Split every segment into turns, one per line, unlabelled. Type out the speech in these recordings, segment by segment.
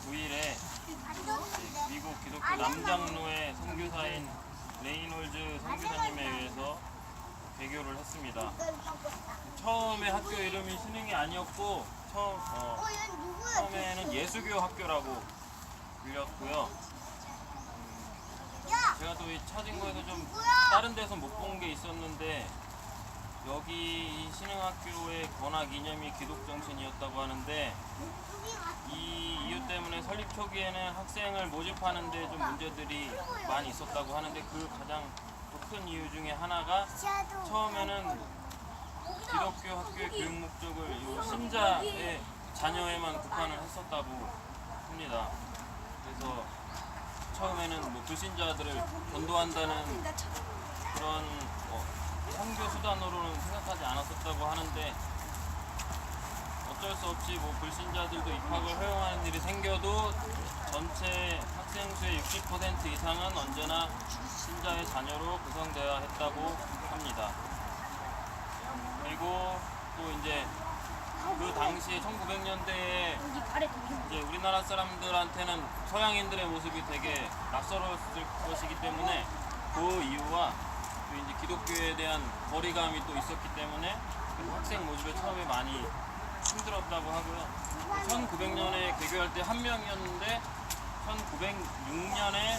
9일에 미국 기독교 남장로의 선교사인 레이놀즈 선교사님에 의해서 개교를 했습니다. 처음에 학교 이름이 신흥이 아니었고 처음에는 예수교 학교라고 불렸고요. 제가 또 이 찾은 거에서 좀 다른 데서 못 본 게 있었는데 여기 이 신흥학교의 권학 이념이 기독정신이었다고 하는데 이 이유 때문에 설립 초기에는 학생을 모집하는데 좀 문제들이 많이 있었다고 하는데 그 가장 큰 이유 중에 하나가 처음에는 기독교 학교의 교육 목적을 이 신자의 자녀에만 국한을 했었다고 합니다. 그래서 처음에는 뭐 불신자들을 전도한다는 그런 선교 수단으로는 생각하지 않았었다고 하는데 어쩔 수 없이 뭐 불신자들도 입학을 허용하는 일이 생겨도 전체 학생 수의 60% 이상은 언제나 신자의 자녀로 구성되어야 했다고 합니다. 그리고 또 이제 그 당시에 1900년대에 이제 우리나라 사람들한테는 서양인들의 모습이 되게 낯설었을 것이기 때문에 그 이유와 또 이제 기독교에 대한 거리감이 또 있었기 때문에 학생 모집에 처음에 많이 힘들었다고 하고요. 1900년에 개교할 때 한 명이었는데 1906년에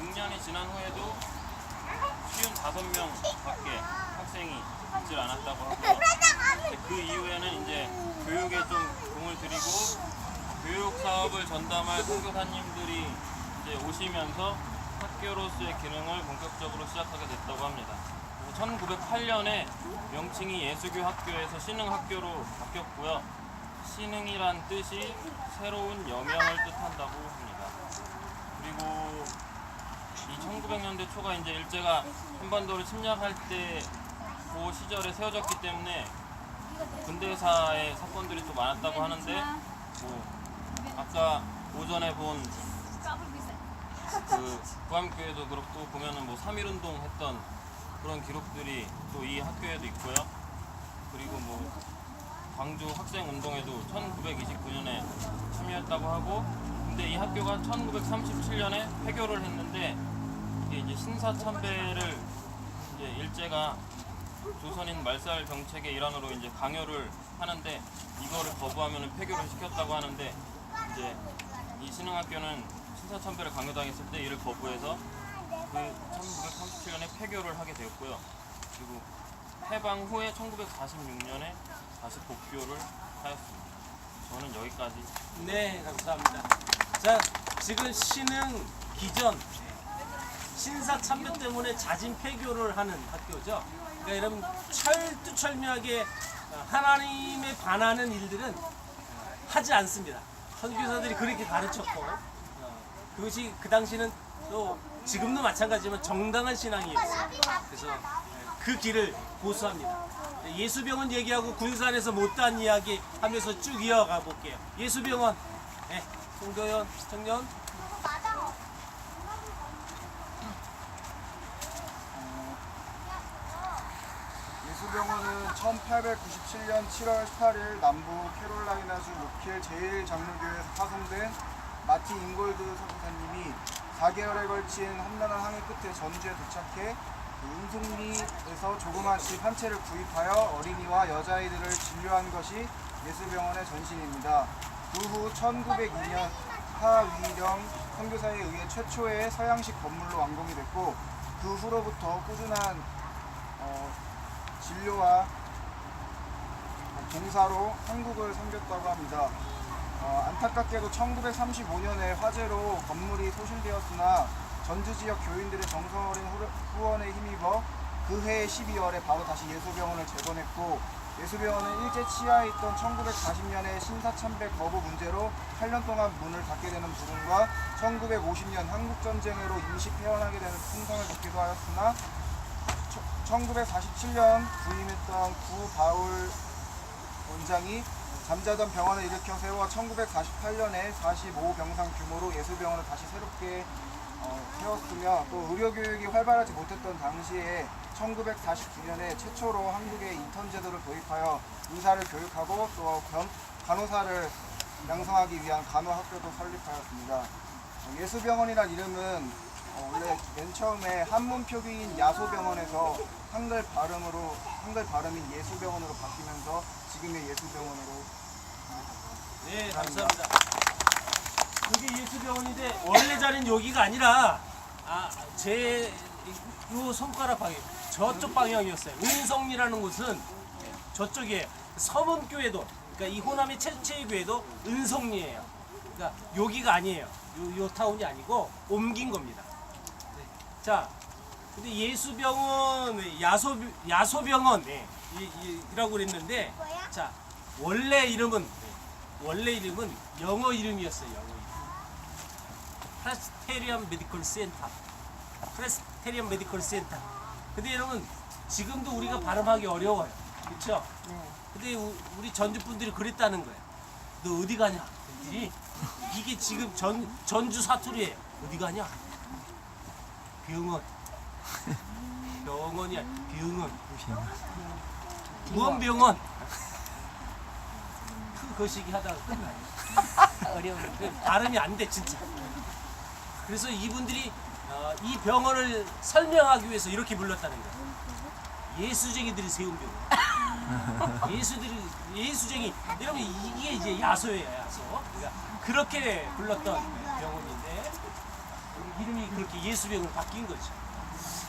6년이 지난 후에도 55명밖에 학생이 있질 않았다고 하고요. 그 이후에는 이제 교육에 좀 공을 들이고 교육 사업을 전담할 선교사님들이 이제 오시면서 학교로서의 기능을 본격적으로 시작하게 됐다고 합니다. 1908년에 명칭이 예수교 학교에서 신흥학교로 바뀌었고요. 신흥이란 뜻이 새로운 여명을 뜻한다고 합니다. 그리고 이 1900년대 초가 이제 일제가 한반도를 침략할 때 그 시절에 세워졌기 때문에 근대사의 사건들이 또 많았다고 하는데 뭐 아까 오전에 본 그 구암교회도 그렇고 보면은 뭐 3.1운동 했던 그런 기록들이 또 이 학교에도 있고요. 그리고 뭐 광주 학생운동에도 1929년에 참여했다고 하고 근데 이 학교가 1937년에 폐교를 했는데 이게 이제 신사참배를 이제 일제가 조선인 말살 정책의 일환으로 이제 강요를 하는데 이거를 거부하면 폐교를 시켰다고 하는데 이제 이 신흥학교는 신사참배를 강요당했을 때 이를 거부해서 그 1937년에 폐교를 하게 되었고요. 그리고 해방 후에 1946년에 다시 복교를 하였습니다. 저는 여기까지.
네, 감사합니다. 자, 지금 신흥 기전 신사참배 때문에 자진 폐교를 하는 학교죠. 그러니까 여러분 철두철미하게 하나님에 반하는 일들은 하지 않습니다. 선교사들이 그렇게 가르쳤고 그것이 그 당시는 또 지금도 마찬가지지만 정당한 신앙이었어요. 그래서 그 길을 고수합니다. 예수병원 얘기하고 군산에서 못다한 이야기 하면서 쭉 이어가 볼게요. 예수병원, 송도연 청년.
예수병원은 1897년 7월 8일 남부 캐롤라이나주 로킬 제1장로교회에서 파송된 마틴 잉골드 선교사님이 4개월에 걸친 험난한 항해 끝에 전주에 도착해 은송리에서 조그만 집 한 채를 구입하여 어린이와 여자아이들을 진료한 것이 예수병원의 전신입니다. 그 후 1902년 하위령 선교사에 의해 최초의 서양식 건물로 완공이 됐고 그 후로부터 꾸준한 진료와 봉사로 한국을 섬겼다고 합니다. 안타깝게도 1935년에 화재로 건물이 소실되었으나 전주 지역 교인들의 정성어린 후원에 힘입어 그 해 12월에 바로 다시 예수병원을 재건했고 예수병원은 일제 치하에 있던 1940년에 신사참배 거부 문제로 8년 동안 문을 닫게 되는 부분과 1950년 한국전쟁으로 임시 폐원하게 되는 풍성을 겪기도 하였으나 1947년 부임했던 구 바울 원장이 잠자던 병원을 일으켜 세워 1948년에 45병상 규모로 예수병원을 다시 새롭게 세웠으며 또 의료교육이 활발하지 못했던 당시에 1949년에 최초로 한국에 인턴 제도를 도입하여 의사를 교육하고 또 간호사를 양성하기 위한 간호학교도 설립하였습니다. 예수병원이란 이름은 원래 맨 처음에 한문 표기인 야소병원에서 한글 발음인 예수병원으로 바뀌면서 지금의 예수병원으로.
네, 감사합니다. 여기 예수병원인데 원래 자리는 여기가 아니라 제 요 손가락 방향 저쪽 방향이었어요. 은성리라는 곳은 저쪽이에요. 서문교회도 그러니까 이 호남의 최초의 교회도 은성리예요. 그러니까 여기가 아니에요. 요 타운이 아니고 옮긴 겁니다. 자, 근데 예수병원, 야소병원 이라고 그랬는데, 자 원래 이름은 영어 이름이었어요. 영어 이름. 프레스테리안 메디컬 센터. 프레스테리안 메디컬 센터. 근데 여러분 지금도 우리가 발음하기 어려워요. 그렇죠? 근데 우리 전주 분들이 그랬다는 거예요. 너 어디 가냐? 그랬더니 이게 지금 전주 사투리예요. 어디 가냐? 병원. 병원이 아니야. 병원. 무언병원. 그 거시기 하다가 끝나요. 어려운. 발음이 안 돼 진짜. 그래서 이분들이 이 병원을 설명하기 위해서 이렇게 불렀다는 거예요. 예수쟁이들이 세운 병원. 예수쟁이. 여러분 이게 이제 야소예요, 야소. 그러니까 그렇게 불렀던 병원인데 이름이 그렇게 예수병으로 바뀐 거죠.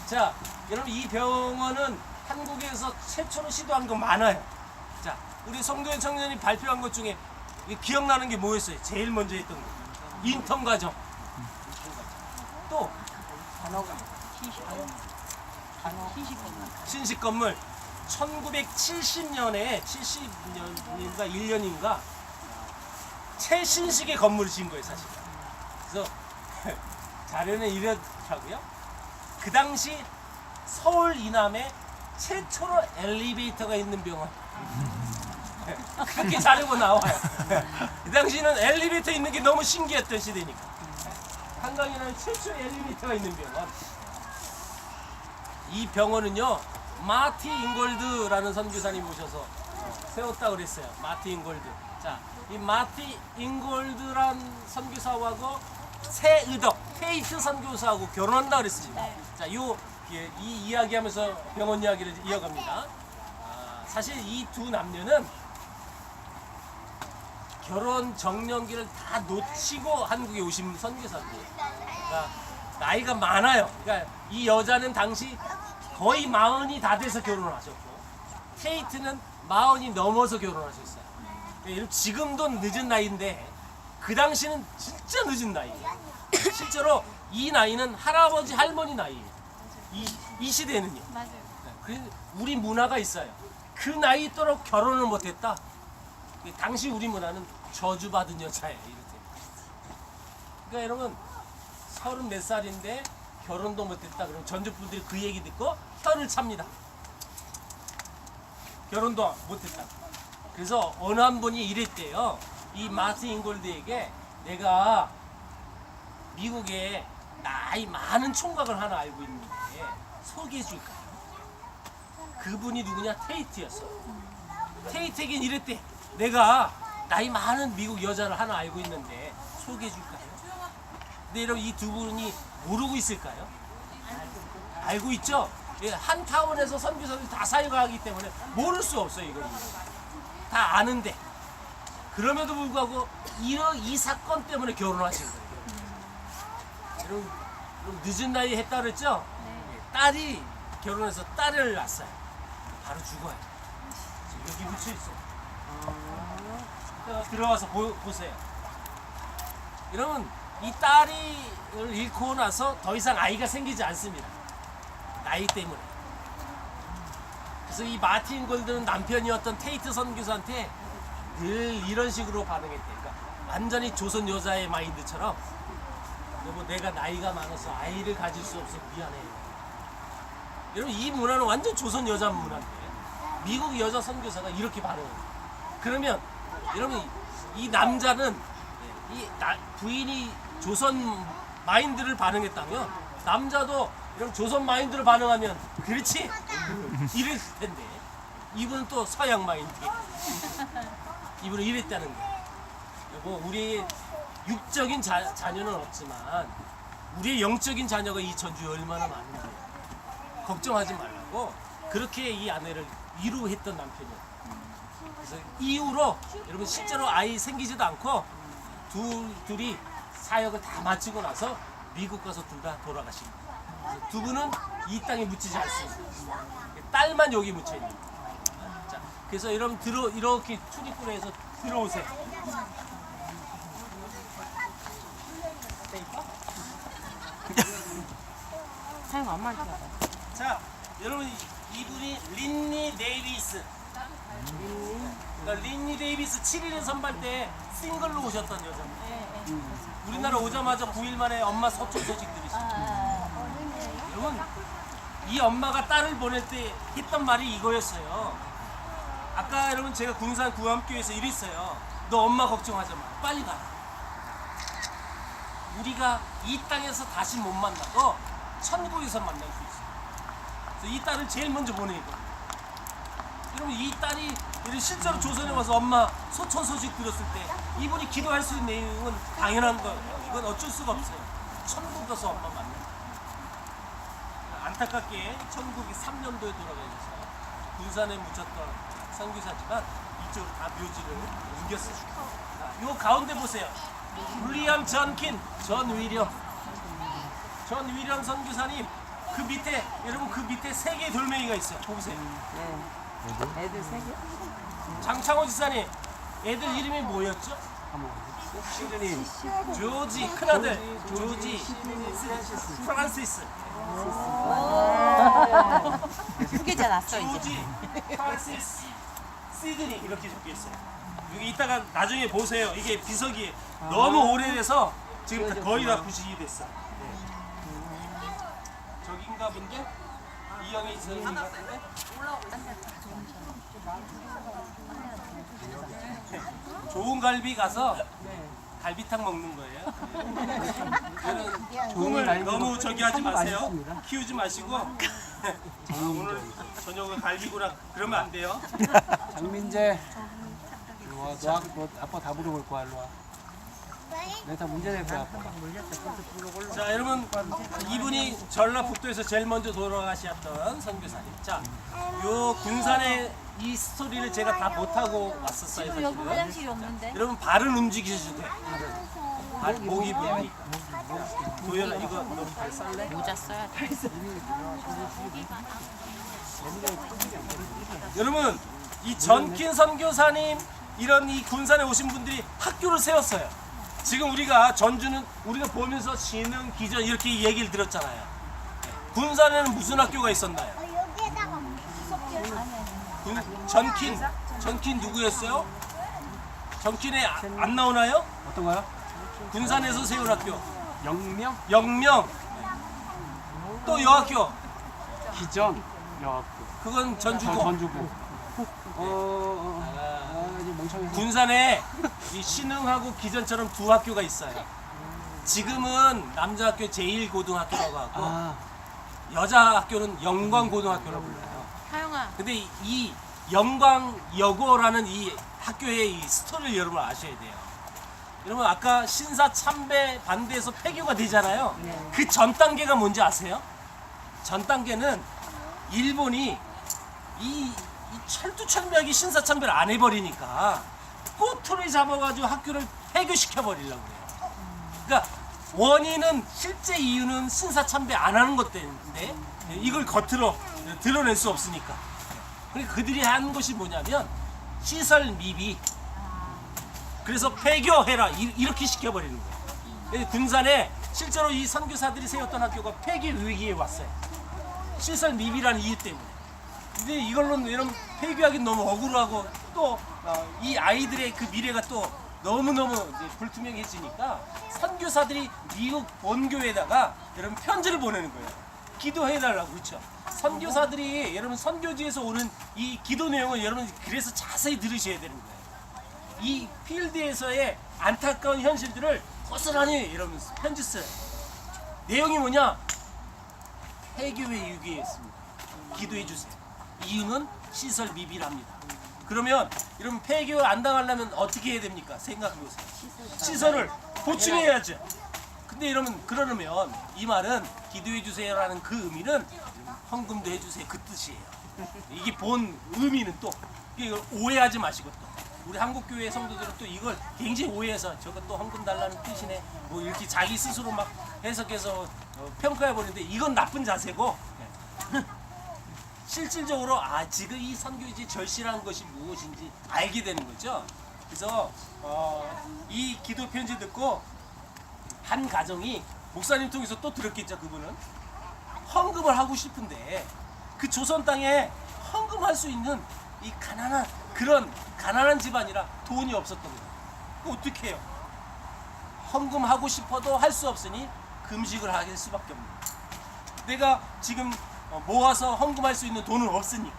자, 여러분 이 병원은 한국에서 최초로 시도한 거 많아요. 자, 우리 성도연 청년이 발표한 것 중에 기억나는 게 뭐였어요? 제일 먼저 했던 거. 인턴 과정. 또 신식 건물 1970년에 70년인가 1년인가 최신식의 건물을 지은 거예요, 사실. 그래서 자료는 이렇더라고요. 그 당시 서울 이남에 최초로 엘리베이터가 있는 병원. 그렇게 자료가 나와요. 그 당시는 엘리베이터 있는 게 너무 신기했던 시대니까. 한강에는 최초의 엘리베이터가 있는 병원. 이 병원은요 마티 잉골드라는 선교사님 모셔서 세웠다 그랬어요. 마티 잉골드. 자, 이 마티 잉골드란 선교사하고 새의덕 테이트 선교사하고 결혼한다 그랬습니다. 자, 이 이야기하면서 병원 이야기를 이어갑니다. 사실 이 두 남녀는 결혼 정년기를 다 놓치고 한국에 오신 선교사들이에요. 그러니까 나이가 많아요. 그러니까 이 여자는 당시 거의 40이 다 돼서 결혼하셨고 테이트는 40이 넘어서 결혼하셨어요. 그러니까 지금도 늦은 나이인데 그 당시는 진짜 늦은 나이예요. 실제로 이 나이는 할아버지 할머니 나이예요. 이 시대는요.
맞아요.
그래서 우리 문화가 있어요. 그 나이 또록 결혼을 못했다. 당시 우리 문화는 저주받은 여자예요. 이렇게. 그러니까 여러분 34살인데 결혼도 못했다. 그럼 전주분들이 그 얘기 듣고 혀를 찹니다. 결혼도 못했다. 그래서 어느 한 분이 이랬대요. 이 마틴 잉골드에게 내가 미국에 나이 많은 총각을 하나 알고 있는데 소개해 줄까요? 그분이 누구냐? 테이트였어. 테이트에겐 이랬대. 내가 나이 많은 미국 여자를 하나 알고 있는데 소개해 줄까요? 근데 여러분 이 두 분이 모르고 있을까요? 알고 있죠? 한 타운에서 선교사들이 다 사역하기 때문에 모를 수 없어요. 이걸 다 아는데 그럼에도 불구하고 이 사건 때문에 결혼하신 거예요. 여러분 늦은 나이에 했다 그랬죠? 딸이 결혼해서 딸을 낳았어요. 바로 죽어요. 지금 여기 묻혀 있어요. 들어와서 보세요. 여러분 이 딸을 잃고 나서 더 이상 아이가 생기지 않습니다. 나이 때문에. 그래서 이 마틴 골드는 남편이었던 테이트 선교사한테 늘 이런 식으로 반응했대. 그러니까 완전히 조선 여자의 마인드처럼 여보 내가 나이가 많아서 아이를 가질 수 없어 미안해. 여러분 이 문화는 완전 조선 여자 문화인데 미국 여자 선교사가 이렇게 반응해요. 그러면 여러분 이 남자는 부인이 조선 마인드를 반응했다면 남자도 이런 조선 마인드를 반응하면 그렇지? 이랬을 텐데 이분은 또 서양 마인드. 이분은 이랬다는 거예요. 그리고 우리 육적인 자녀는 없지만 우리의 영적인 자녀가 이 전주에 얼마나 많은데 걱정하지 말라고 그렇게 이 아내를 위로했던 남편이에요. 그래서 이후로 여러분 실제로 아이 생기지도 않고 둘이 사역을 다 마치고 나서 미국 가서 둘 다 돌아가십니다. 그래서 두 분은 이 땅에 묻히지 않습니다. 딸만 여기 묻혀 있는 거예요. 자, 그래서 여러분 이렇게 출입구에서 들어오세요.
사용 안 맞아.
자, 여러분 이분이 린니 데이비스. 그러니까 린니 데이비스 7일의 선발 때 싱글로 오셨던 여자입니다. 우리나라 오자마자 9일 만에 엄마 서촌 소식 들으시죠. 여러분 이 엄마가 딸을 보낼 때 했던 말이 이거였어요. 아까 여러분 제가 군산 구암교에서 이랬어요. 너 엄마 걱정하지 마. 빨리 가라. 우리가 이 땅에서 다시 못 만나도 천국에서 만날 수 있어요. 그래서 이 딸을 제일 먼저 보내고. 여러분 이 딸이 실제로 조선에 와서 엄마 소천 소식 들었을 때 이분이 기도할 수 있는 내용은 당연한 거예요. 이건 어쩔 수가 없어요. 천국 가서 엄마 만나요. 안타깝게 천국이 3년도에 돌아가셔서 군산에 묻혔던 선교사지만 이쪽으로 다 묘지를 옮겼어요. 자, 요 가운데 보세요. 윌리엄 전킨, 전 위령 선교사님 그 밑에 여러분 그 밑에 세 개의 돌멩이가 있어요. 보세요.
애들 3개?
장창호 지사님 애들 이름이 뭐였죠? 시드니, 조지 큰아들 조지, 프란시스,
후계자 났어 이제.
조지, 프란시스, 시드니 이렇게 적혀 있어요. 여기 이따가 나중에 보세요. 이게 비석이 너무 오래돼서 지금 다 거의 다 부식이 됐어. 저긴가 본데 이 형이 있는 것 같은데. 좋은 갈비 가서 갈비탕 먹는 거예요. 꿈을 너무 저기 하지 마세요. 키우지 마시고 오늘 저녁은 갈비구나 그러면 안 돼요.
장민재, 일로 와. 너 아빠 다 물어볼 거야. 일로 와. 내가 다 문제 낼 거야. 아빠가.
자 여러분 이분이 전라북도에서 제일 먼저 돌아가셨던 선교사님. 자, 요 군산의 이 스토리를 제가 다 못하고 왔었어요.
여기
사실은.
화장실이 없는데.
여러분 발은 움직이셔도 돼. 발 목이 보이니까. 도연아 이거 너 발 쌀래?
모자 써야 돼.
여러분 이 전킨 선교사님 이런 이 군산에 오신 분들이 학교를 세웠어요. 지금 우리가 전주는 우리가 보면서 신흥 기전 이렇게 얘기를 들었잖아요. 군산에는 무슨 학교가 있었나요?
여기에다가 무섭게 아니.
전킨 누구였어요? 전킨에 안 나오나요?
어떤 거요?
군산에서 세운 학교
영명?
영명. 또 여학교
기전 여학교.
그건 전주고.
전주고. 이제 멍청해서.
군산에 이 신흥하고 기전처럼 두 학교가 있어요. 지금은 남자 학교 제1고등학교라고 하고 여자 학교는 영광고등학교라고 불러요.
하영아.
근데 이 영광여고라는 이 학교의 이 스토리를 여러분 아셔야 돼요. 여러분 아까 신사 참배 반대에서 폐교가 되잖아요. 그 전 단계가 뭔지 아세요? 전 단계는 일본이 이 철두철미하게 신사 참배를 안 해버리니까 꼬투리 잡아가지고 학교를 폐교시켜 버리려고 그래요. 그러니까 원인은 실제 이유는 신사 참배 안 하는 것 때문인데 이걸 겉으로 드러낼 수 없으니까. 그러니까 그들이 한 것이 뭐냐면 시설 미비. 그래서 폐교해라 이렇게 시켜버리는 거예요. 군산에 실제로 이 선교사들이 세웠던 학교가 폐교 위기에 왔어요. 시설 미비라는 이유 때문에. 근데 이걸로 여러분 폐교하기 너무 억울하고 또 이 아이들의 그 미래가 또 너무너무 이제 불투명해지니까 선교사들이 미국 본교에다가 여러분 편지를 보내는 거예요. 기도해달라고. 그렇죠? 선교사들이 여러분 선교지에서 오는 이 기도 내용을 여러분 그래서 자세히 들으셔야 되는 거예요. 이 필드에서의 안타까운 현실들을 고스란히 여러분 편지 써요. 내용이 뭐냐? 폐교에 유기했습니다. 기도해 주세요. 이유는 시설 미비랍니다. 그러면 이런 폐교 안 당하려면 어떻게 해야 됩니까? 생각해보세요. 시설을 보충해야죠. 근데 그러면 이 말은 기도해 주세요라는 그 의미는 헌금도 해주세요 그 뜻이에요. 이게 본 의미는 또 이걸 오해하지 마시고 또 우리 한국교회 성도들은 또 이걸 굉장히 오해해서 저거 또 헌금 달라는 뜻이네 뭐 이렇게 자기 스스로 막 해석해서 평가해 버리는데 이건 나쁜 자세고 실질적으로 지금 이 선교지 절실한 것이 무엇인지 알게 되는 거죠. 그래서 이 기도 편지 듣고 한 가정이 목사님 통해서 또 들었겠죠. 그분은 헌금을 하고 싶은데 그 조선 땅에 헌금할 수 있는 이 가난한 집안이라 돈이 없었던 거예요. 그거 어떻게 해요? 헌금하고 싶어도 할 수 없으니 금식을 하게 수밖에 없는 거예요. 내가 지금 모아서 헌금할 수 있는 돈은 없으니까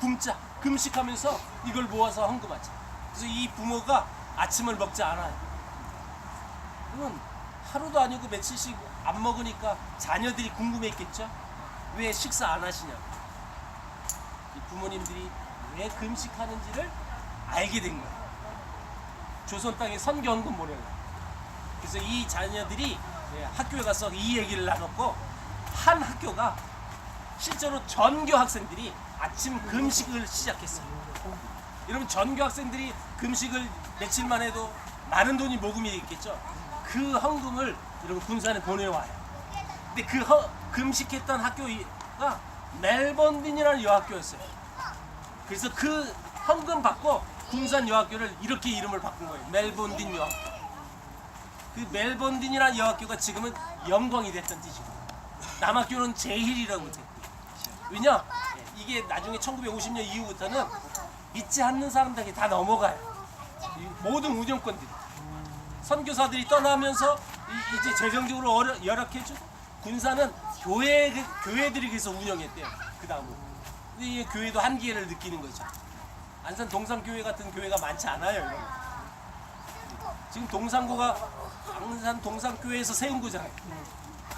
굶자 금식하면서 이걸 모아서 헌금하자. 그래서 이 부모가 아침을 먹지 않아요. 그건 하루도 아니고 며칠씩 안 먹으니까 자녀들이 궁금했겠죠. 왜 식사 안 하시냐고. 이 부모님들이 왜 금식하는지를 알게 된 거예요. 조선 땅에 선교 헌금 보내는 거예요. 그래서 이 자녀들이 학교에 가서 이 얘기를 나눴고 한 학교가 실제로 전교 학생들이 아침 금식을 시작했어요. 여러분 전교 학생들이 금식을 며칠만 해도 많은 돈이 모금이 있겠죠. 그 헌금을 여러분 군산에 보내와요. 근데 그 금식했던 학교가 멜번딘이라는 여학교였어요. 그래서 그 헌금 받고 군산 여학교를 이렇게 이름을 바꾼 거예요. 멜번딘 여학교. 그 멜번딘이라는 여학교가 지금은 영광이 됐던 뜻이고 남학교는 제힐이라고 됐고. 왜냐? 이게 나중에 1950년 이후부터는 믿지 않는 사람들에게 다 넘어가요. 모든 운영권들이. 선교사들이 떠나면서 이제 재정적으로 열악해지고 군사는 교회들이 계속 운영했대요. 그 다음으로. 근데 이 교회도 한계를 느끼는 거죠. 안산 동산교회 같은 교회가 많지 않아요. 여러분. 지금 동산고가 안산 동산교회에서 세운 거잖아요.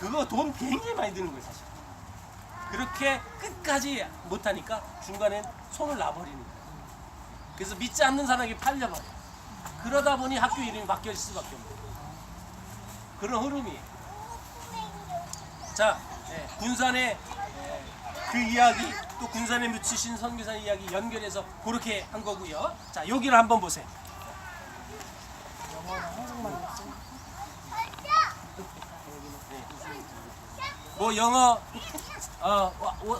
그거 돈 굉장히 많이 드는 거예요, 사실. 그렇게 끝까지 못하니까 중간에 손을 놔버리는 거예요. 그래서 믿지 않는 사람에게 팔려버려요. 그러다 보니 학교 이름이 바뀌어질 수밖에 없는 거예요. 그런 흐름이에요. 자, 군산의 그 이야기 또 군산에 묻히신 선교사 이야기 연결해서 그렇게 한 거고요. 자, 여기를 한번 보세요. 뭐 영어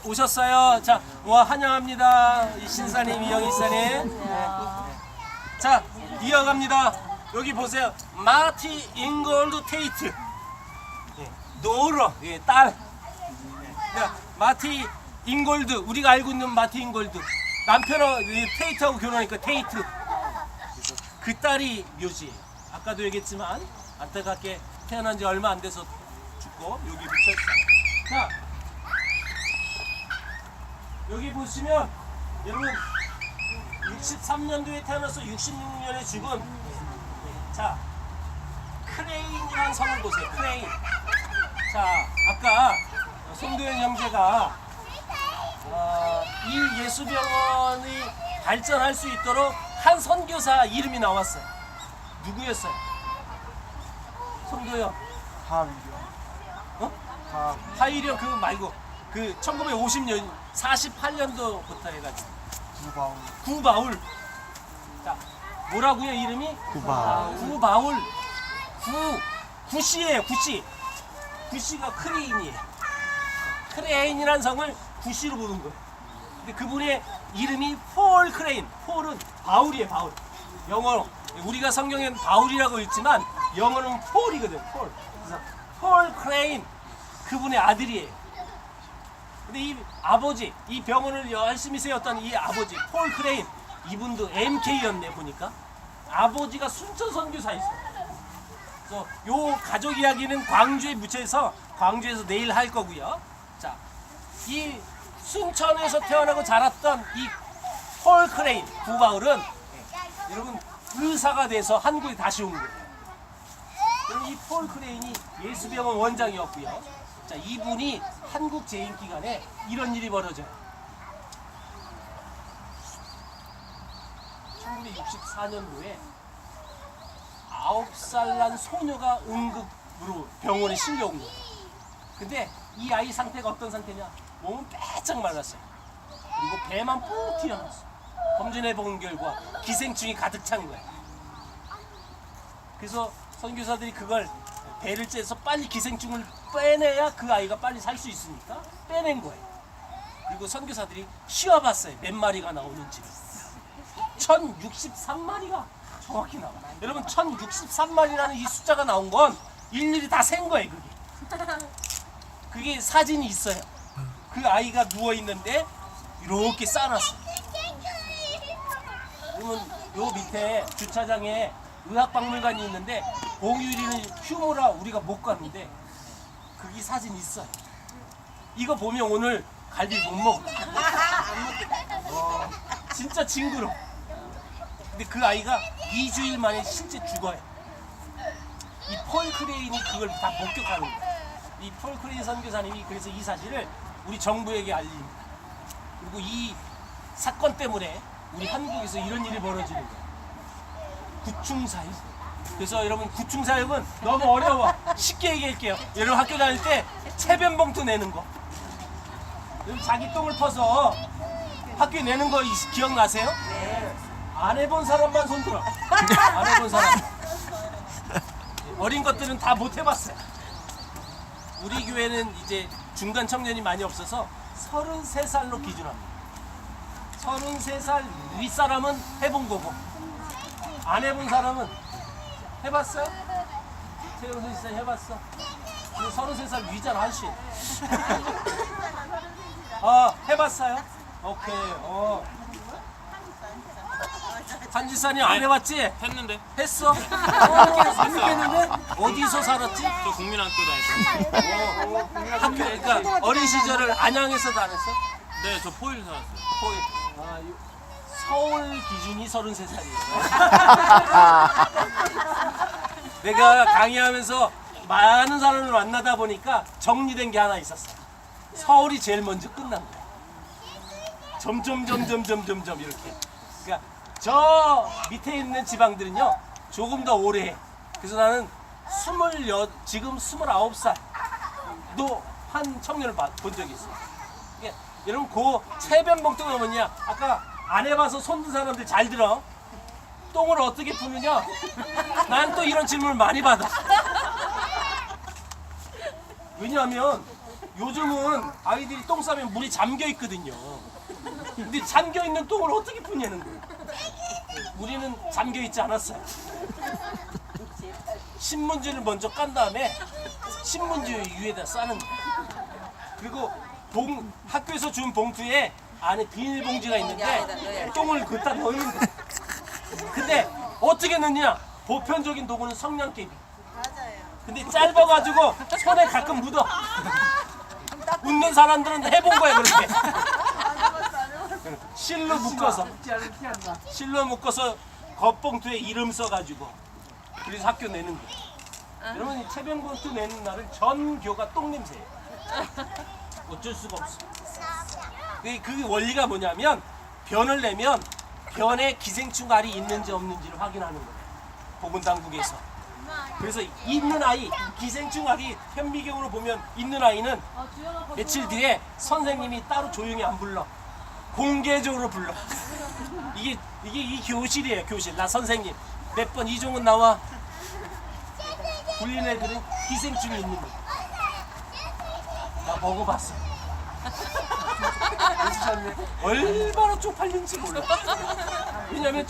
오셨어요. 자, 환영합니다. 이 신사님, 이영희사님. 자, 이어갑니다. 여기 보세요. 마티 잉골드 테이트. 노러, 딸. 마티 잉골드, 우리가 알고 있는 마티 잉골드. 남편하고 테이트하고 결혼하니까 테이트. 그 딸이 묘지예요. 아까도 얘기했지만 안타깝게 태어난 지 얼마 안 돼서 죽고 여기 묻혀있어요. 자, 여기 보시면 여러분 63년도에 태어나서 66년에 죽은 자 크레인이라는 성을 보세요. 크레인. 자, 아까 송도현 형제가 이 예수병원이 발전할 수 있도록 한 선교사 이름이 나왔어요. 누구였어요? 송도현. 하이려 그거 말고 그 1950년 48년도부터 해가지고 구바울. 자, 뭐라고요 이름이? 구바울. 구시예요. 구시가 크레인이에요. 크레인이라는 성을 구시로 부른 거예요. 근데 그분의 이름이 폴 크레인. 폴은 바울이에요. 바울. 영어로 우리가 성경엔 바울이라고 읽지만 영어는 폴이거든요. 폴. 그래서 폴 크레인 그분의 아들이에요. 근데 이 아버지, 이 병원을 열심히 세웠던 이 아버지 폴 크레인, 이분도 MK였네 보니까. 아버지가 순천 선교사였어요. 그래서 요 가족 이야기는 광주에 묻혀서 광주에서 내일 할 거고요. 자, 이 순천에서 태어나고 자랐던 이 폴 크레인 구바울은 여러분 의사가 돼서 한국에 다시 온 거예요. 여러분 이 폴 크레인이 예수병원 원장이었고요. 자, 이분이 한국 재임 기간에 이런 일이 벌어져요. 1964년도에 9살 난 소녀가 응급으로 병원에 실려온 거예요. 근데 이 아이 상태가 어떤 상태냐? 몸은 빼짝 말랐어요. 그리고 배만 푹 튀어나왔어. 검진해 본 결과 기생충이 가득 찬 거예요. 그래서 선교사들이 그걸 배를 째서 빨리 기생충을 빼내야 그 아이가 빨리 살 수 있으니까 빼낸 거예요. 그리고 선교사들이 쉬어봤어요. 몇 마리가 나오는지를. 1063마리가 정확히 나와요. 여러분 1063마리라는 이 숫자가 나온 건 일일이 다 센 거예요. 그게 사진이 있어요. 그 아이가 누워있는데 이렇게 싸놨어요. 그러면 요 밑에 주차장에 의학박물관이 있는데 공휴일은 휴무라 우리가 못 갔는데 거기 사진 있어요. 이거 보면 오늘 갈비 못 먹어. 진짜 징그러. 근데 그 아이가 2주일 만에 실제 죽어요. 이 폴 크레인이 그걸 다 목격하는 거예요. 이 폴 크레인 선교사님이 그래서 이 사실을 우리 정부에게 알립니다. 그리고 이 사건 때문에 우리 한국에서 이런 일이 벌어지는 거예요. 구충사육. 그래서 여러분 구충사육은 너무 어려워. 쉽게 얘기할게요. 여러분 학교 다닐 때 체변봉투 내는 거. 여러분 자기 똥을 퍼서 학교에 내는 거 기억나세요? 네. 안 해본 사람만 손들어. 안 해본 사람. 어린 것들은 다 못 해봤어요. 우리 교회는 이제 중간 청년이 많이 없어서 33살로 기준합니다. 33살 윗사람은 해본 거고 안 해본 사람은 해봤어요? 태영선 씨는 해봤어? 33살 위잖아 한씨. 해봤어요? 오케이. 한지산이 안 해봤지?
했는데
했어? 했는데 어디서 살았지?
저 국민학교 다녔어요.
학교 그러니까 어린 시절을 안양에서 다녔어?
네, 저 포일 살았어요.
거기 서울 기준이 33살이에요. 내가 강의하면서 많은 사람을 만나다 보니까 정리된 게 하나 있었어요. 서울이 제일 먼저 끝난 거야. 점점 이렇게. 그러니까 저 밑에 있는 지방들은요 조금 더 오래 해. 그래서 나는 지금 29살도 한 청년을 본 적이 있어요. 그러니까 여러분 그 체변봉투가 뭐냐? 아까 안 해봐서 손든 사람들 잘 들어. 똥을 어떻게 푸느냐? 난 또 이런 질문을 많이 받아. 왜냐하면 요즘은 아이들이 똥 싸면 물이 잠겨 있거든요. 근데 잠겨 있는 똥을 어떻게 푸냐는 거예요. 우리는 잠겨 있지 않았어요. 신문지를 먼저 깐 다음에 신문지 위에다 싸는 거예요. 그리고 학교에서 준 봉투에 안에 비닐봉지가 있는데 똥을 그따 넣는 거예요. 근데 어떻게 넣냐? 보편적인 도구는 성냥개비. 근데 짧아가지고 손에 가끔 묻어. 웃는 사람들은 해본 거야 그렇게. 실로 묶어서 겉봉투에 이름 써가지고 그래서 학교 내는 거야. 여러분 이 체변봉투 내는 날은 전 교가 똥 냄새예요. 어쩔 수가 없어. 그 원리가 뭐냐면 변을 내면 변에 기생충 알이 있는지 없는지를 확인하는 거예요. 보건당국에서. 그래서 있는 아이, 기생충 알이 현미경으로 보면 있는 아이는 며칠 뒤에 선생님이 따로 조용히 안 불러. 공개적으로 불러. 이게 이 교실이에요, 교실. 나 선생님. 몇 번 이종은 나와. 불린 애들은 기생충이 있는 거야. 나 먹어봤어. 얼마나 쪽팔린지 몰라. 왜냐면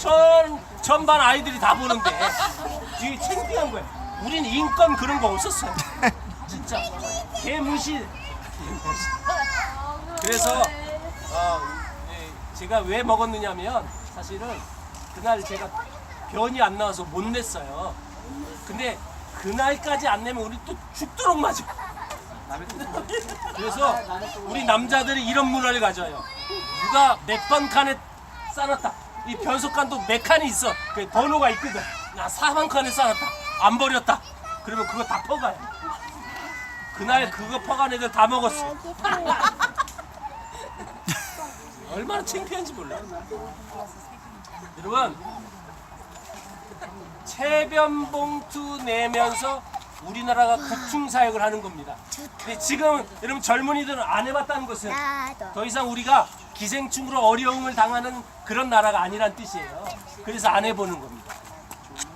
전반 아이들이 다 보는데 되게 창피한 거야. 우린 인권 그런 거 없었어요. 진짜 개무시. 그래서 제가 왜 먹었느냐면 사실은 그날 제가 변이 안 나와서 못 냈어요. 근데 그날까지 안 내면 우리 또 죽도록 맞아. 그래서 우리 남자들이 이런 문화를 가져요. 누가 몇 번 칸에 싸놨다. 이 변속칸도 몇 칸이 있어. 그 번호가 있거든. 나 4번 칸에 싸놨다. 안 버렸다. 그러면 그거 다 퍼가요. 그날 그거 퍼간 애들 다 먹었어. 얼마나 창피한지 몰라. 여러분 체변 봉투 내면서 우리나라가 국중 사역을 하는 겁니다. 근데 지금 여러분 젊은이들은 안 해봤다는 것은 더 이상 우리가 기생충으로 어려움을 당하는 그런 나라가 아니란 뜻이에요. 그래서 안 해보는 겁니다.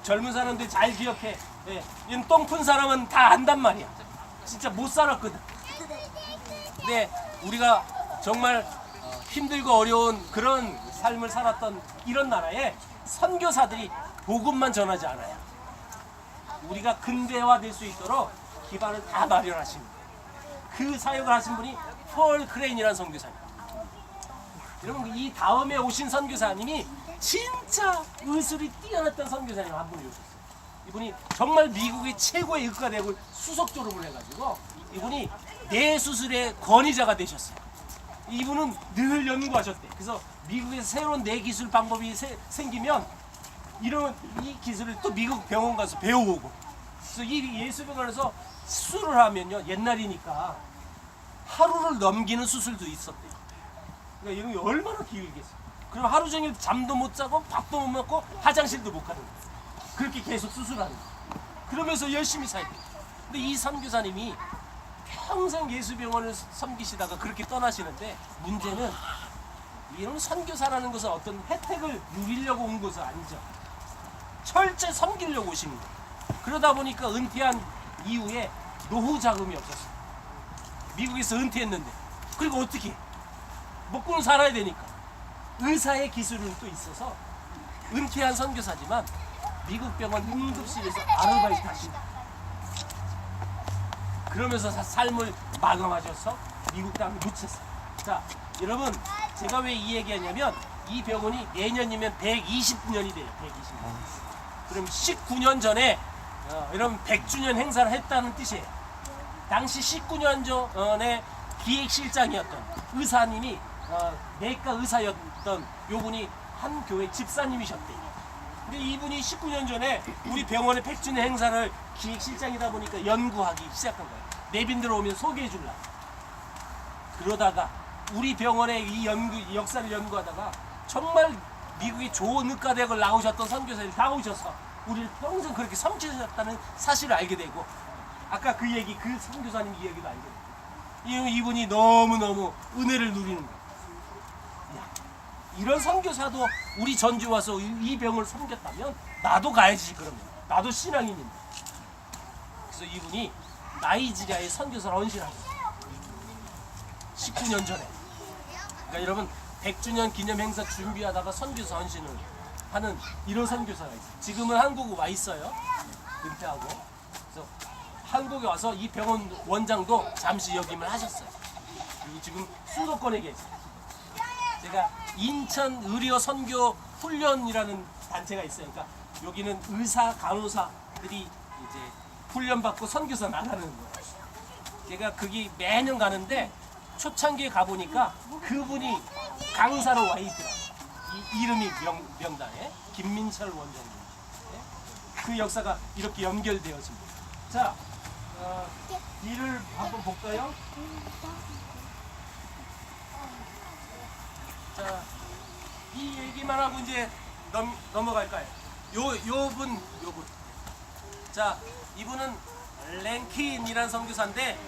젊은 사람들 잘 기억해. 예, 이런 똥푼 사람은 다 안단 말이야. 진짜 못 살았거든. 근데 우리가 정말 힘들고 어려운 그런 삶을 살았던 이런 나라에 선교사들이 복음만 전하지 않아요. 우리가 근대화될 수 있도록 기반을 다 마련하십니다. 그 사역을 하신 분이 폴 크레인이라는 선교사님. 여러분 이 다음에 오신 선교사님이 진짜 의술이 뛰어났던 선교사님 한 분이 오셨어요. 이분이 정말 미국의 최고의 의과대학을 수석 졸업을 해가지고 이분이 뇌수술의 권위자가 되셨어요. 이분은 늘 연구하셨대. 그래서 미국에서 새로운 뇌기술 방법이 생기면 이런 이 기술을 또 미국 병원 가서 배워오고. 그래서 이 예수병원에서 수술을 하면요 옛날이니까 하루를 넘기는 수술도 있었대요. 그러니까 이런 게 얼마나 길겠어요. 그럼 하루 종일 잠도 못 자고 밥도 못 먹고 화장실도 못 가는 거예요. 그렇게 계속 수술하는 거예요. 그러면서 열심히 살고. 근데 이 선교사님이 평생 예수병원을 섬기시다가 그렇게 떠나시는데 문제는 이런 선교사라는 것은 어떤 혜택을 누리려고 온 것은 아니죠. 철저히 섬기려고 오신 거예요. 그러다 보니까 은퇴한 이후에 노후 자금이 없었어요. 미국에서 은퇴했는데 그리고 어떻게 먹고는 살아야 되니까 의사의 기술은 또 있어서 은퇴한 선교사지만 미국 병원 응급실에서 아르바이트 하십니다. 그러면서 삶을 마감하셔서 미국 땅을 묻혔어요. 자, 여러분 제가 왜 이 얘기하냐면 이 병원이 내년이면 120년이 돼요. 120년. 그럼 19년 전에 이런 100주년 행사를 했다는 뜻이에요. 당시 19년 전에 기획실장이었던 의사님이 내과 의사였던 요분이 한 교회 집사님이셨대요. 근데 이분이 19년 전에 우리 병원의 100주년 행사를 기획실장이다 보니까 연구하기 시작한 거예요. 내빈들 오면 소개해 주려고. 그러다가 우리 병원의 이 역사를 연구하다가 정말 미국의 좋은 의과대학을 나오셨던 선교사들이 다 오셔서 우리를 평생 그렇게 섬기셨다는 사실을 알게 되고 아까 그 얘기 그 선교사님 이야기도 알게 되고 이분이 너무너무 은혜를 누리는 거예요. 이런 선교사도 우리 전주 와서 이 병을 섬겼다면 나도 가야지. 그러면 나도 신앙인인데. 그래서 이분이 나이지리아의 선교사를 헌신하셨어요. 19년 전에. 그러니까 여러분 100주년 기념 행사 준비하다가 선교사 헌신을 하는 이런 선교사가 있어요. 지금은 한국에 와 있어요. 은퇴하고. 그래서 한국에 와서 이 병원 원장도 잠시 역임을 하셨어요. 그리고 지금 수도권에 계세요. 제가 인천 의료 선교 훈련이라는 단체가 있어요. 그러니까 여기는 의사, 간호사들이 이제 훈련받고 선교사 나가는 거예요. 제가 거기 매년 가는데 초창기에 가보니까 그분이 강사로 와 있더라고요. 이름이 명단에 김민철 원장님. 그 역사가 이렇게 연결되어집니다. 자, 뒤를 한번 볼까요? 자, 이 얘기만 하고 이제 넘어갈까요? 요분. 자, 이분은 랭킨이라는 선교사인데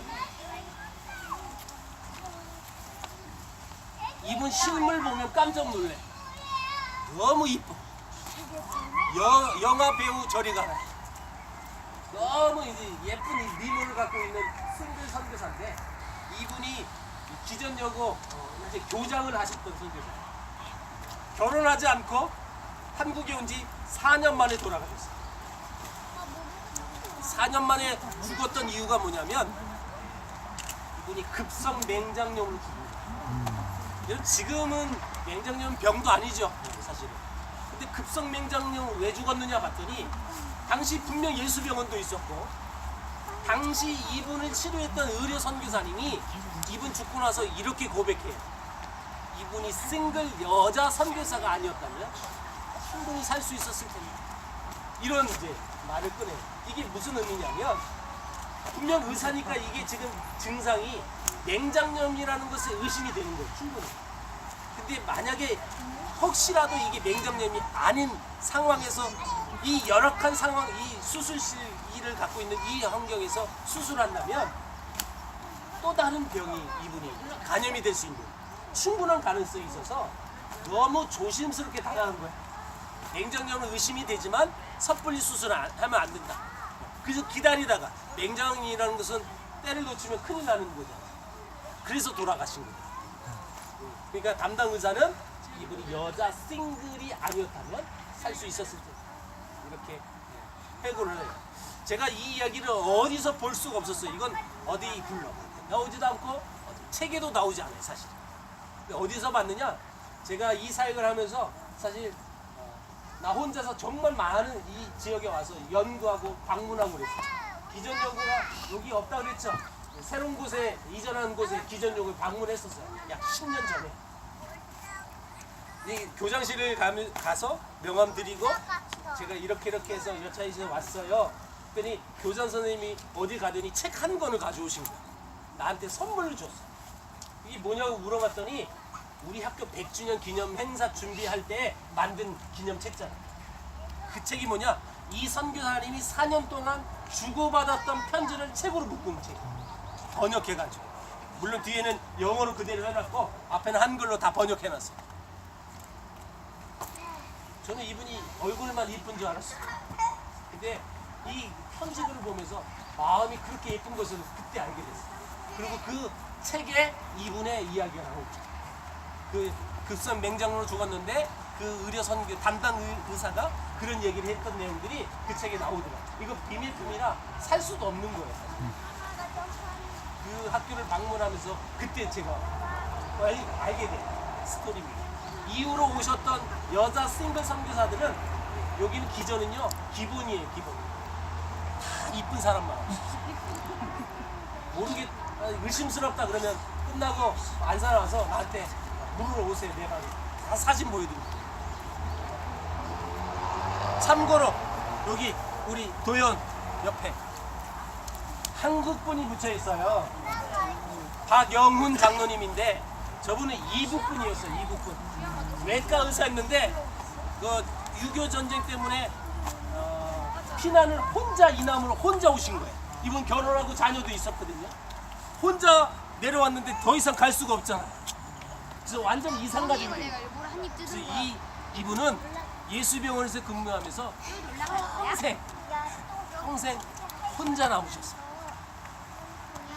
이분 실물 보면 깜짝 놀래. 너무 이뻐. 영화 배우 저리 가라. 너무 이제 예쁜 미모를 갖고 있는 싱글 선교사인데 이분이 기전여고 이제 교장을 하셨던 선교사. 결혼하지 않고 한국에 온 지 4년 만에 돌아가셨어요. 4년 만에 죽었던 이유가 뭐냐면 이분이 급성 맹장염으로 죽은. 지금은 맹장염 병도 아니죠, 사실은. 근데 급성 맹장염 왜 죽었느냐 봤더니 당시 분명 예수병원도 있었고 당시 이분을 치료했던 의료 선교사님이 이분 죽고 나서 이렇게 고백해요. 이분이 싱글 여자 선교사가 아니었다면 충분히 살 수 있었을 텐데. 이런 이제 말을 꺼내요. 이게 무슨 의미냐면 분명 의사니까 이게 지금 증상이 맹장염이라는 것에 의심이 되는 거예요. 충분히. 근데 만약에 혹시라도 이게 맹장염이 아닌 상황에서 이 열악한 상황, 이 수술실 일을 갖고 있는 이 환경에서 수술한다면 또 다른 병이 이분이 간염이 될 수 있는 충분한 가능성이 있어서 너무 조심스럽게 다가가는 거야. 맹장염은 의심이 되지만 섣불리 수술을 하면 안 된다. 그래서 기다리다가 맹장이라는 것은 때를 놓치면 큰일 나는 거잖아. 그래서 돌아가신 거야. 그러니까 담당 의사는 이분이 여자 싱글이 아니었다면 살 수 있었을 텐데 이렇게 해고를 해요. 제가 이 이야기를 어디서 볼 수가 없었어요. 이건 어디 불러 나오지도 않고 책에도 나오지 않아요, 사실. 근데 어디서 봤느냐? 제가 이 사역을 하면서 사실 나 혼자서 정말 많은 이 지역에 와서 연구하고 방문하고 그랬어요. 기존 연구가 여기 없다 그랬죠. 새로운 곳에 이전한 곳에 기존 연구를 방문했었어요. 약 10년 전에. 이 교장실을 가서 명함 드리고 제가 이렇게 해서 여차에서 왔어요. 그랬더니 교장 선생님이 어디 가더니 책 한 권을 가져오신 거야. 나한테 선물로 줬어. 이게 뭐냐고 물어봤더니 우리 학교 100주년 기념 행사 준비할 때 만든 기념책잖아. 그 책이 뭐냐? 이 선교사님이 4년 동안 주고받았던 편지를 책으로 묶은 책. 번역해가지고. 물론 뒤에는 영어로 그대로 해놨고 앞에는 한글로 다 번역해놨어. 저는 이분이 얼굴만 이쁜 줄 알았어요. 근데 이 편지글을 보면서 마음이 그렇게 예쁜 것을 그때 알게 됐어요. 그리고 그 책에 이분의 이야기가 나오죠. 그 급성 맹장으로 죽었는데 그 의료 선교 담당 의사가 그런 얘기를 했던 내용들이 그 책에 나오더라고요. 이거 비밀품이라 살 수도 없는 거예요. 사실. 그 학교를 방문하면서 그때 제가 알게 된 스토리입니다. 이후로 오셨던 여자 싱글 선교사들은 여기는 기존은요 기본이에요. 기본 다 이쁜 사람만 모르겠 의심스럽다 그러면 끝나고 안 살아와서 나한테 물으러 오세요. 내 방에 다 사진 보여드릴게요. 참고로 여기 우리 도연 옆에 한국분이 붙여 있어요. 박영훈 장로님인데 저분은 이북분이었어요. 이북분 외과 의사였는데 그 6.25 전쟁 때문에 피난을 혼자 이남으로 혼자 오신 거예요. 이분 결혼하고 자녀도 있었거든요. 혼자 내려왔는데 더 이상 갈 수가 없잖아요. 그래서 완전 이상가족이에요. 그래서 이분은 예수병원에서 근무하면서 평생 혼자 남으셨어요.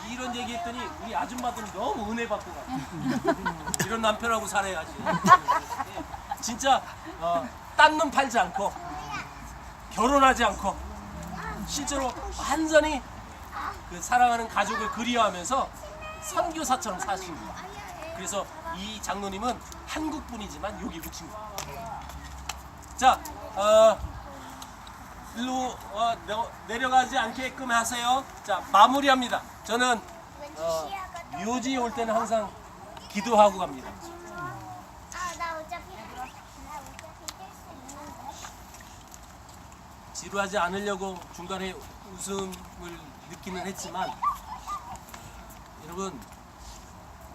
이런 얘기했더니 우리 아줌마들은 너무 은혜 받고 가요. 이런 남편하고 살아야지. 진짜 딴 놈 팔지 않고 결혼하지 않고 실제로 완전히 그 사랑하는 가족을 그리워하면서 선교사처럼 사신 거예요. 그래서 이 장로님은 한국 분이지만 여기 붙인 거예요. 자, 일로 내려가지 않게끔 하세요. 자, 마무리합니다. 저는 묘지에 올 때는 항상 기도하고 갑니다. 지루하지 않으려고 중간에 웃음을 느끼는 했지만 여러분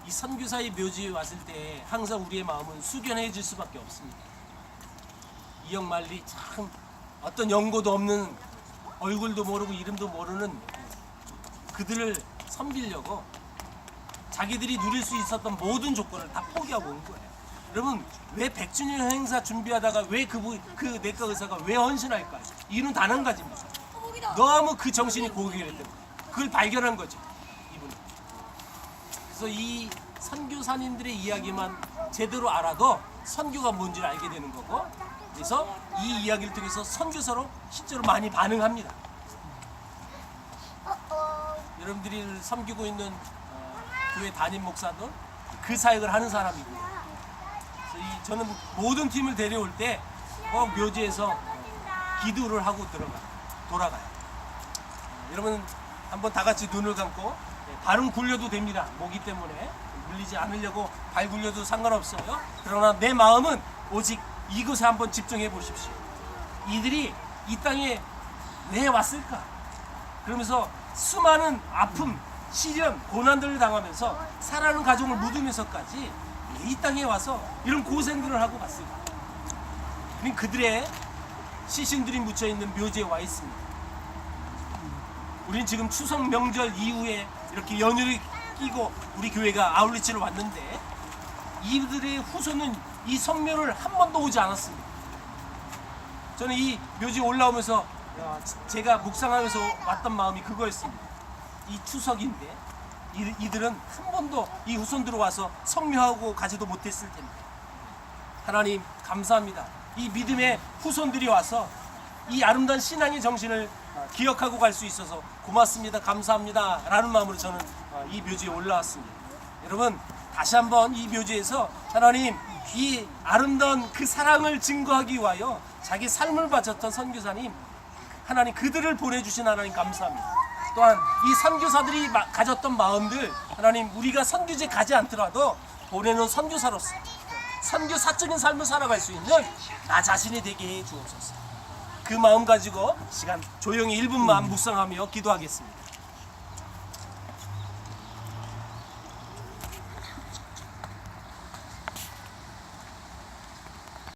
이 선교사의 묘지에 왔을 때 항상 우리의 마음은 숙연해질 수밖에 없습니다. 이영만리 참 어떤 연고도 없는 얼굴도 모르고 이름도 모르는 그들을 섬기려고 자기들이 누릴 수 있었던 모든 조건을 다 포기하고 온 거예요. 여러분 왜 100주년 행사 준비하다가 왜 그 내과 의사가 왜 헌신할까요? 이유는 단 한 가지입니다. 너무 그 정신이 고결했던 거예요. 그걸 발견한 거죠. 이분은. 그래서 이 선교사님들의 이야기만 제대로 알아도 선교가 뭔지를 알게 되는 거고 그래서 이 이야기를 통해서 선교사로 실제로 많이 반응합니다. 여러분들이 섬기고 있는 교회 담임 목사도 그 사역을 하는 사람이고요. 저는 모든 팀을 데려올 때 묘지에서 기도를 하고 돌아가요. 여러분 한번 다 같이 눈을 감고 발은 굴려도 됩니다. 모기 때문에 물리지 않으려고 발 굴려도 상관없어요. 그러나 내 마음은 오직 이것에 한번 집중해 보십시오. 이들이 이 땅에 왜 왔을까? 그러면서 수많은 아픔, 시련, 고난들을 당하면서 사랑하는 가족을 묻으면서까지 이 땅에 와서 이런 고생들을 하고 갔습니다. 그들의 시신들이 묻혀 있는 묘지에 와 있습니다. 우리는 지금 추석 명절 이후에 이렇게 연휴를 끼고 우리 교회가 아울리치를 왔는데 이들의 후손은 이 성묘를 한 번도 오지 않았습니다. 저는 이 묘지에 올라오면서 제가 묵상하면서 왔던 마음이 그거였습니다. 이 추석인데 이들은 한 번도 이 후손들로 와서 성묘하고 가지도 못했을 텐데 하나님 감사합니다. 이 믿음의 후손들이 와서 이 아름다운 신앙의 정신을 기억하고 갈 수 있어서 고맙습니다. 감사합니다. 라는 마음으로 저는 이 묘지에 올라왔습니다. 여러분 다시 한번 이 묘지에서 하나님 이 아름다운 그 사랑을 증거하기 위하여 자기 삶을 바쳤던 선교사님 하나님 그들을 보내주신 하나님 감사합니다. 또한 이 선교사들이 가졌던 마음들 하나님 우리가 선교지에 가지 않더라도 보내는 선교사로서 선교사적인 삶을 살아갈 수 있는 나 자신이 되게 해 주옵소서. 그 마음 가지고 시간 조용히 1분만 묵상하며 기도하겠습니다.